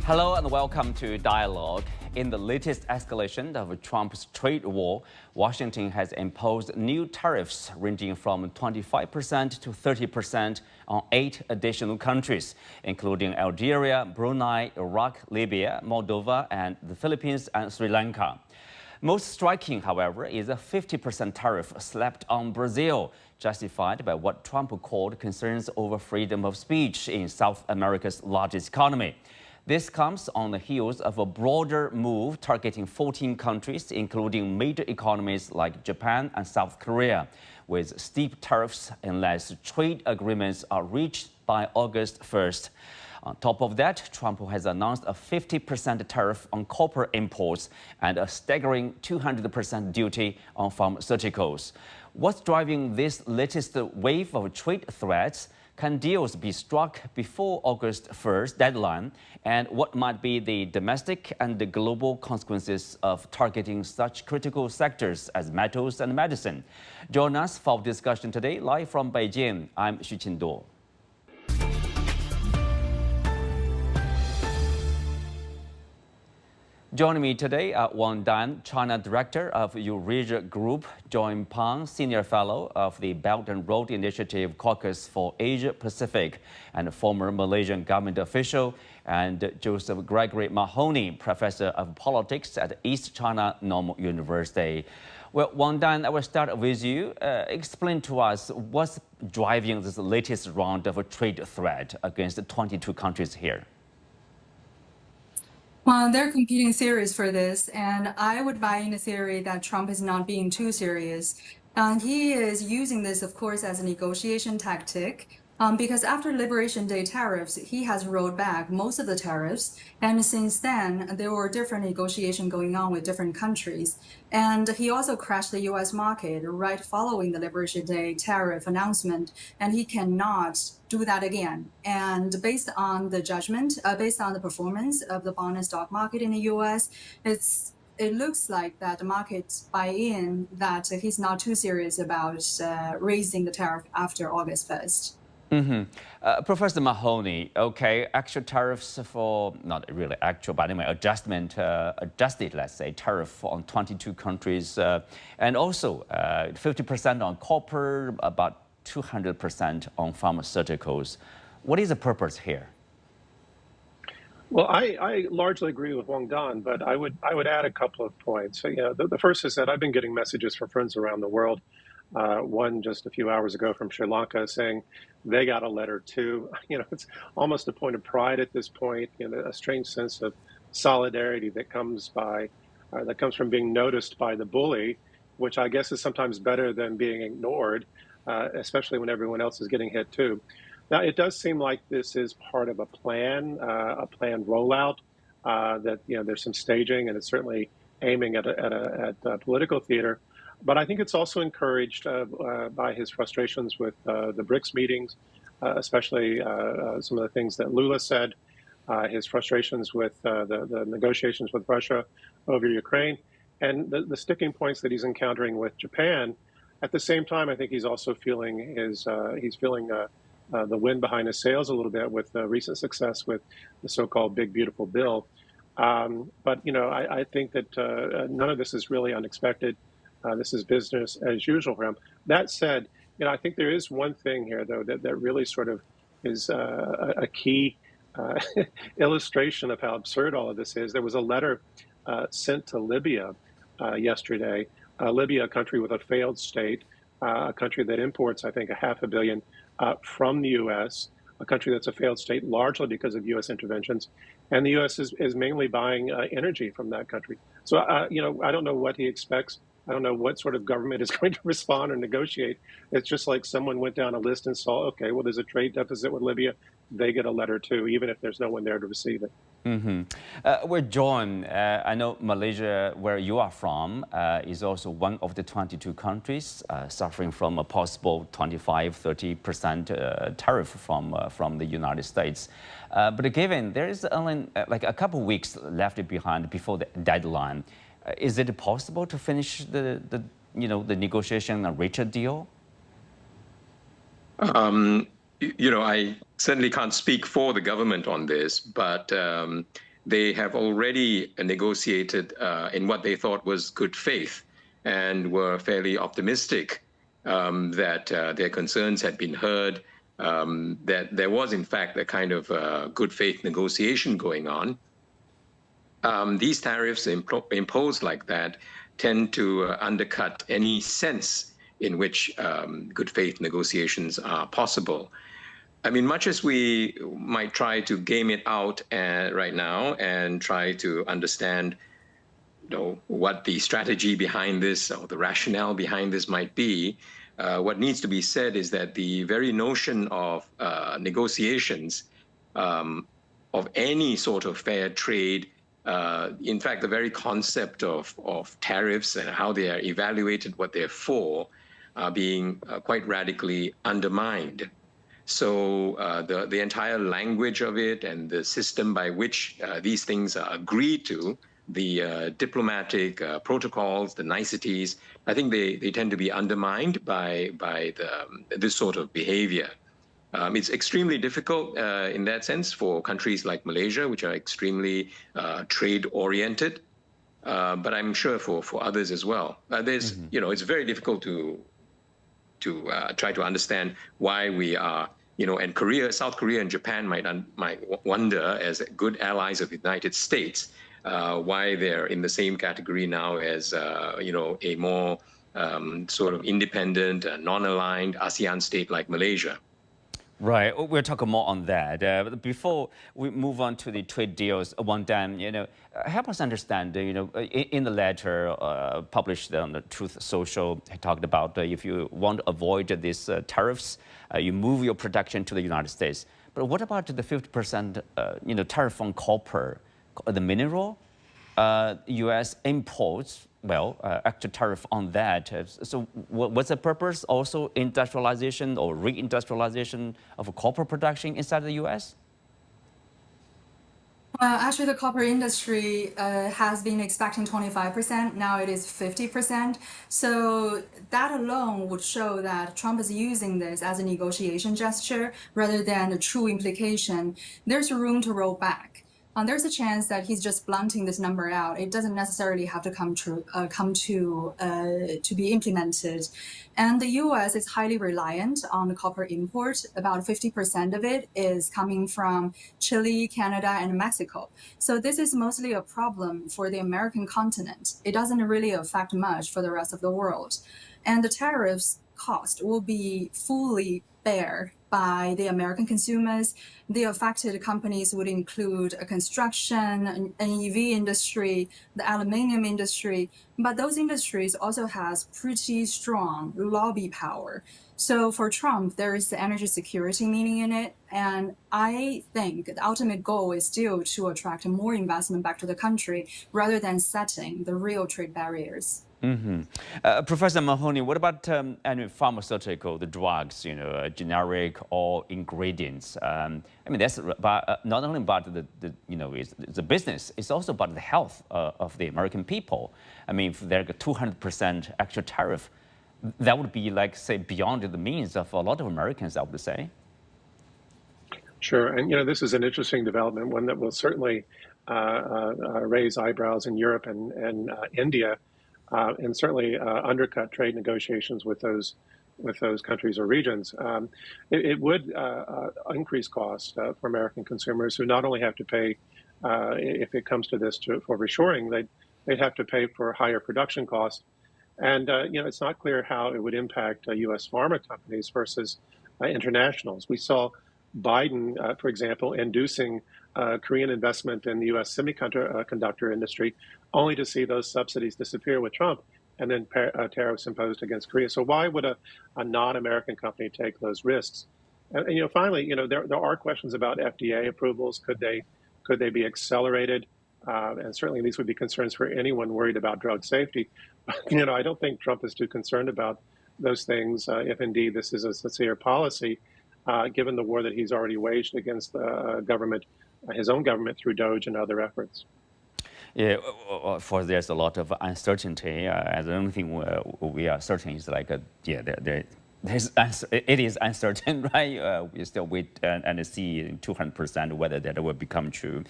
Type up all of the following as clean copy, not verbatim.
Hello and welcome to Dialogue. In the latest escalation of Trump's trade war, Washington has imposed new tariffs ranging from 25% to 30% on 8 additional countries, including Algeria, Brunei, Iraq, Libya, Moldova, and the Philippines and Sri Lanka. Most striking, however, is a 50% tariff slapped on Brazil, justified by what Trump called concerns over freedom of speech in South America's largest economy. This comes on the heels of a broader move targeting 14 countries, including major economies like Japan and South Korea, with steep tariffs unless trade agreements are reached by August 1st. On top of that, Trump has announced a 50% tariff on copper imports and a staggering 200% duty on pharmaceuticals. What's driving this latest wave of trade threats? Can deals be struck before August 1st deadline? And what might be the domestic and the global consequences of targeting such critical sectors as metals and medicine? Join us for discussion today, live from Beijing. I'm Xu Qinduo. Joining me today are Wang Dan, China Director of Eurasia Group, John Pang, Senior Fellow of the Belt and Road Initiative Caucus for Asia Pacific, and former Malaysian government official, and Josef Gregory Mahoney, Professor of Politics at East China Normal University. Well, Wang Dan, I will start with you. Explain to us what's driving this latest round of a trade threat against 22 countries here. Well, there are competing theories for this, and I would buy in the theory that Trump is not being too serious. He is using this, of course, as a negotiation tactic, because after Liberation Day tariffs, he has rolled back most of the tariffs, and since then, there were different negotiations going on with different countries. And he also crashed the U.S. market right following the Liberation Day tariff announcement, and he cannot do that again. And based on the judgment, based on the performance of the bond and stock market in the U.S., it looks like that the markets buy in that he's not too serious about raising the tariff after August 1st. Professor Mahoney, okay, actual tariffs for, not really actual, but anyway, adjusted, let's say, tariff on 22 countries, and also 50% on copper, about 200% on pharmaceuticals. What is the purpose here? Well, I largely agree with Wang Dan, but I would add a couple of points. So, the first is that I've been getting messages from friends around the world. One just a few hours ago from Sri Lanka saying they got a letter too. It's almost a point of pride at this point, a strange sense of solidarity that comes from being noticed by the bully, which I guess is sometimes better than being ignored, especially when everyone else is getting hit too. Now, it does seem like this is part of a planned rollout, that there's some staging, and it's certainly aiming at political theater. But I think it's also encouraged by his frustrations with the BRICS meetings, especially some of the things that Lula said, his frustrations with the negotiations with Russia over Ukraine, and the sticking points that he's encountering with Japan. At the same time, I think he's also feeling the wind behind his sails a little bit with the recent success with the so-called Big Beautiful Bill. But I think that none of this is really unexpected. This is business as usual for him. That said, I think there is one thing here, though, that really sort of is a key illustration of how absurd all of this is. There was a letter sent to Libya yesterday. Libya, a country with a failed state, a country that imports, I think, $500 million from the U.S., a country that's a failed state largely because of U.S. interventions. And the U.S. is mainly buying energy from that country. So, I don't know what he expects. I don't know what sort of government is going to respond or negotiate. It's just like someone went down a list and saw, okay, well, there's a trade deficit with Libya. They get a letter too, even if there's no one there to receive it. Well, John, I know Malaysia, where you are from, is also one of the 22 countries suffering from a possible 25–30% tariff from the United States. But given there is only like a couple of weeks left behind before the deadline, is it possible to finish the negotiation and reach a deal? I certainly can't speak for the government on this, but they have already negotiated in what they thought was good faith and were fairly optimistic that their concerns had been heard, that there was, in fact, a kind of good faith negotiation going on. These tariffs imposed like that tend to undercut any sense in which good faith negotiations are possible. I mean, much as we might try to game it out right now and try to understand, what the strategy behind this or the rationale behind this might be, what needs to be said is that the very notion of negotiations of any sort of fair trade, in fact, the very concept of tariffs and how they are evaluated, what they're for, are being quite radically undermined. So the entire language of it and the system by which these things are agreed to, the diplomatic protocols, the niceties, I think they tend to be undermined by this sort of behavior. It's extremely difficult in that sense for countries like Malaysia, which are extremely trade-oriented, but I'm sure for others as well. It's very difficult to try to understand why we are, and South Korea and Japan might wonder, as good allies of the United States, why they're in the same category now as, a more sort of independent, non-aligned ASEAN state like Malaysia. Right, we'll talk more on that. But before we move on to the trade deals, Wang Dan, help us understand, in the letter published on the Truth Social, I talked about if you want to avoid these tariffs, you move your production to the United States. But what about the 50%, tariff on copper, the mineral? U.S. imports, extra tariff on that. So what's the purpose? Also industrialization or reindustrialization of copper production inside the U.S.? Actually, the copper industry has been expecting 25%. Now it is 50%. So that alone would show that Trump is using this as a negotiation gesture rather than a true implication. There's room to roll back. There's a chance that he's just blunting this number out. It doesn't necessarily have to come to be implemented. And the U.S. is highly reliant on the copper import. About 50% of it is coming from Chile, Canada, and Mexico. So this is mostly a problem for the American continent. It doesn't really affect much for the rest of the world. And the tariffs cost will be fully bear by the American consumers. The affected companies would include a construction, an EV industry, the aluminium industry, but those industries also has pretty strong lobby power. So for Trump, there is the energy security meaning in it, and I think the ultimate goal is still to attract more investment back to the country rather than setting the real trade barriers. Mm-hmm. Professor Mahoney, what about pharmaceutical, the drugs, generic or ingredients? That's not only about the business, it's also about the health of the American people. If there's a 200% extra tariff, that would be beyond the means of a lot of Americans, I would say. Sure, and this is an interesting development, one that will certainly raise eyebrows in Europe and India. And certainly undercut trade negotiations with those countries or regions. It would increase costs for American consumers who not only have to pay, if it comes to this, for reshoring, they'd have to pay for higher production costs. And it's not clear how it would impact U.S. pharma companies versus internationals. We saw Biden, for example, inducing Korean investment in the U.S. semiconductor industry, only to see those subsidies disappear with Trump, and then tariffs imposed against Korea. So why would a non-American company take those risks? And finally, there are questions about FDA approvals. Could they be accelerated? And certainly these would be concerns for anyone worried about drug safety. But, I don't think Trump is too concerned about those things, if indeed this is a sincere policy, given the war that he's already waged against the government, his own government, through DOGE and other efforts. Yeah, of course, there's a lot of uncertainty. The only thing we are certain is It is uncertain, right? We still wait and see 200% whether that will become true.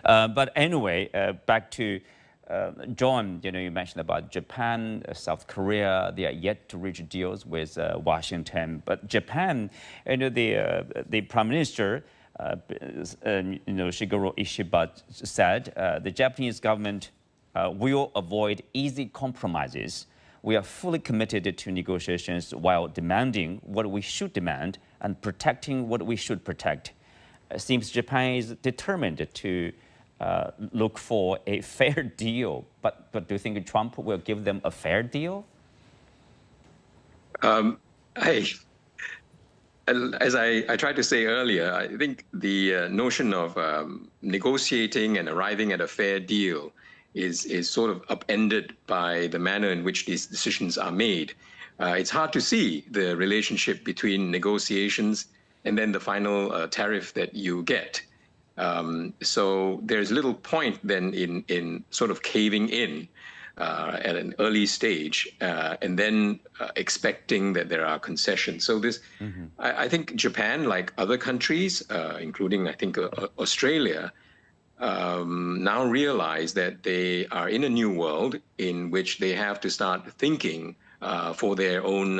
But anyway, back to John. You mentioned about Japan, South Korea. They are yet to reach deals with Washington. But Japan, the Prime Minister, Shigeru Ishiba said the Japanese government will avoid easy compromises. We are fully committed to negotiations while demanding what we should demand and protecting what we should protect. It seems Japan is determined to look for a fair deal. But do you think Trump will give them a fair deal? As I tried to say earlier, I think the notion of negotiating and arriving at a fair deal is sort of upended by the manner in which these decisions are made. It's hard to see the relationship between negotiations and then the final tariff that you get. So there's little point then in sort of caving in at an early stage and then expecting that there are concessions. So this, I think Japan, like other countries, including I think Australia, now realize that they are in a new world in which they have to start thinking for their own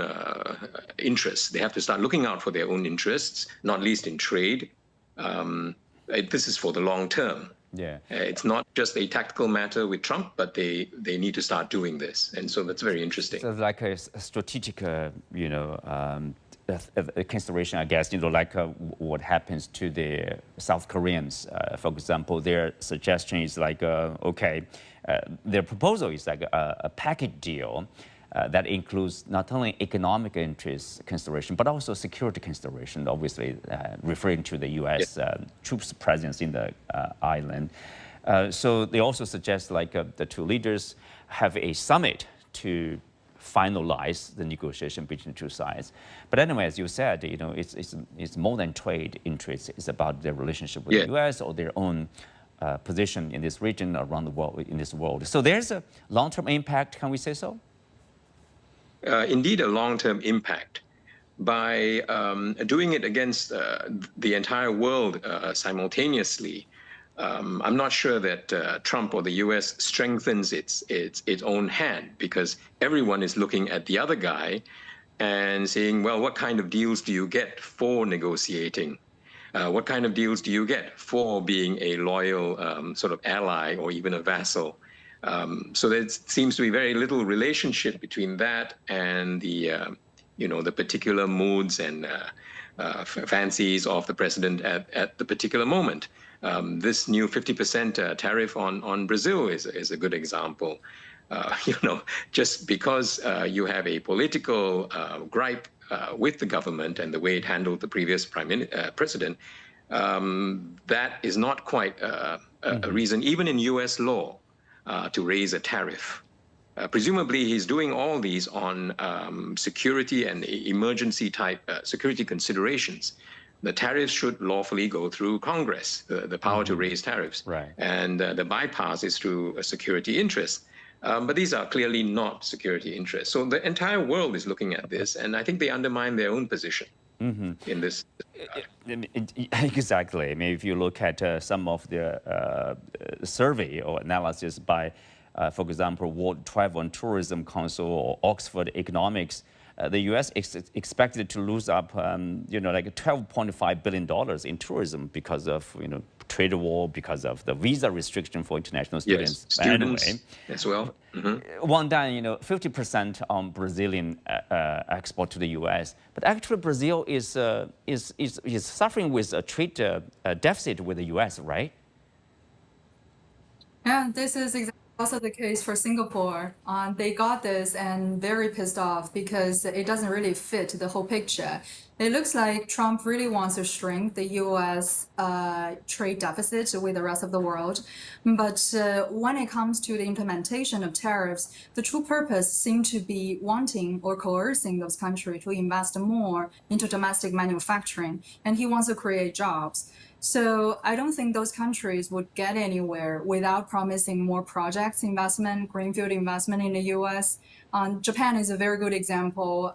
interests. They have to start looking out for their own interests, not least in trade. This is for the long term. Yeah, it's not just a tactical matter with Trump, but they need to start doing this, and so that's very interesting. So like a strategic, consideration, I guess. Like what happens to the South Koreans, for example. Their suggestion is like, their proposal is like a package deal. That includes not only economic interest consideration, but also security consideration, obviously referring to the U.S. Troops presence in the island. So they also suggest like the two leaders have a summit to finalize the negotiation between the two sides. But anyway, as you said, it's more than trade interests. It's about their relationship with the U.S. or their own position in this region, around the world, in this world. So there's a long-term impact, can we say so? Indeed, a long-term impact. By doing it against the entire world simultaneously, I'm not sure that Trump or the U.S. strengthens its own hand, because everyone is looking at the other guy and saying, well, what kind of deals do you get for negotiating? What kind of deals do you get for being a loyal sort of ally or even a vassal? So there seems to be very little relationship between that and the particular moods and fancies of the president at the particular moment. This new 50% tariff on Brazil is a good example. Just because you have a political gripe with the government and the way it handled the previous president, that is not quite a reason, even in U.S. law, to raise a tariff. Presumably, he's doing all these on security and emergency type security considerations. The tariffs should lawfully go through Congress, the power to raise tariffs. Right. And the bypass is through a security interest. But these are clearly not security interests. So the entire world is looking at this, and I think they undermine their own position in this. Exactly. I mean, if you look at some of the survey or analysis by, for example, World Travel and Tourism Council or Oxford Economics, the U.S. is expected to lose up, like $12.5 billion in tourism because of, trade war, because of the visa restriction for international students. Yes, students anyway, as well. Wang Dan, 50% on Brazilian export to the U.S. But actually, Brazil is suffering with a trade deficit with the U.S., right? Yeah, this is exactly also the case for Singapore. They got this and very pissed off because it doesn't really fit the whole picture. It looks like Trump really wants to shrink the U.S. Trade deficit with the rest of the world. But when it comes to the implementation of tariffs, the true purpose seems to be wanting or coercing those countries to invest more into domestic manufacturing. And he wants to create jobs. So I don't think those countries would get anywhere without promising more projects, investment, greenfield investment in the US. Japan is a very good example.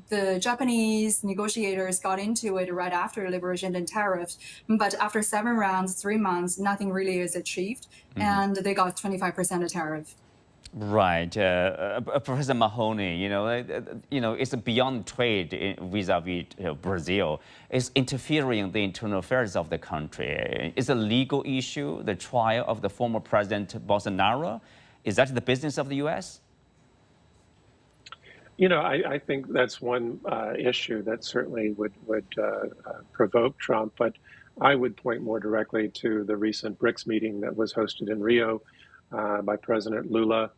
The Japanese negotiators got into it right after liberation and tariffs, but after 7 rounds, 3 months, nothing really is achieved, and they got 25% of tariff. Right, Professor Mahoney. It's beyond trade vis-a-vis Brazil. It's interfering in the internal affairs of the country. It's a legal issue. The trial of the former President Bolsonaro, is that the business of the U.S.? I think that's one issue that certainly would provoke Trump, but I would point more directly to the recent BRICS meeting that was hosted in Rio by President Lula.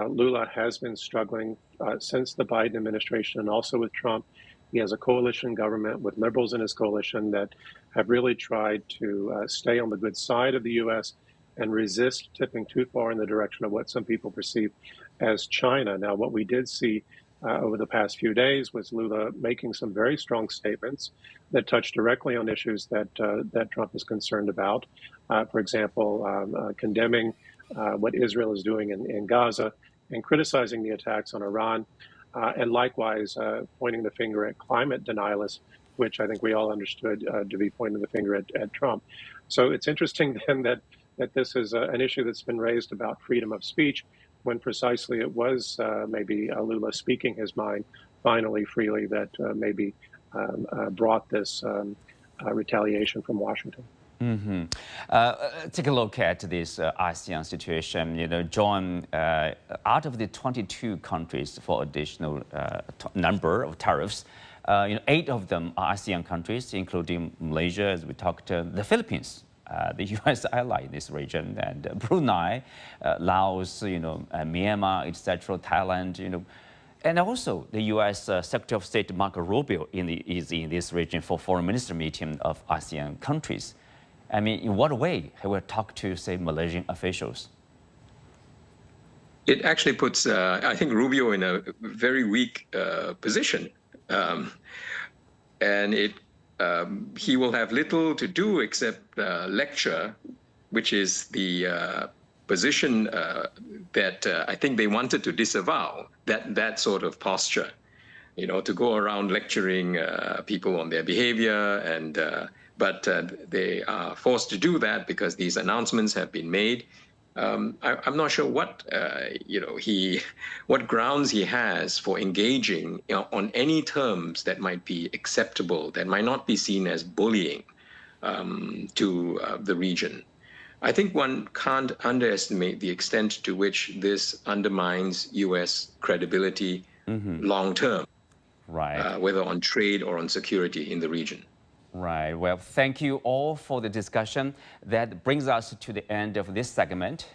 Lula has been struggling since the Biden administration and also with Trump. He has a coalition government with liberals in his coalition that have really tried to stay on the good side of the U.S. and resist tipping too far in the direction of what some people perceive as China. Now, what we did see over the past few days was Lula making some very strong statements that touch directly on issues that Trump is concerned about. For example, condemning what Israel is doing in Gaza and criticizing the attacks on Iran, and likewise pointing the finger at climate denialists, which I think we all understood to be pointing the finger at Trump. So it's interesting then that this is an issue that's been raised about freedom of speech, when precisely it was maybe Lula speaking his mind finally freely that maybe brought this retaliation from Washington. Take a look at this ASEAN situation. John, out of the 22 countries for additional number of tariffs, 8 of them are ASEAN countries, including Malaysia, as we talked, the Philippines, the U.S. ally in this region, and Brunei, Laos, Myanmar, etc., Thailand, and also the U.S. Secretary of State Marco Rubio is in this region for foreign minister meeting of ASEAN countries. I mean, in what way have we talked to, say, Malaysian officials? It actually puts, I think, Rubio in a very weak position. And he will have little to do except lecture, which is the position that I think they wanted to disavow, that sort of posture, to go around lecturing people on their behavior and but they are forced to do that because these announcements have been made. I'm not sure what what grounds he has for engaging on any terms that might be acceptable, that might not be seen as bullying to the region. I think one can't underestimate the extent to which this undermines U.S. credibility long term, right? Whether on trade or on security in the region. Right. Well, thank you all for the discussion. That brings us to the end of this segment.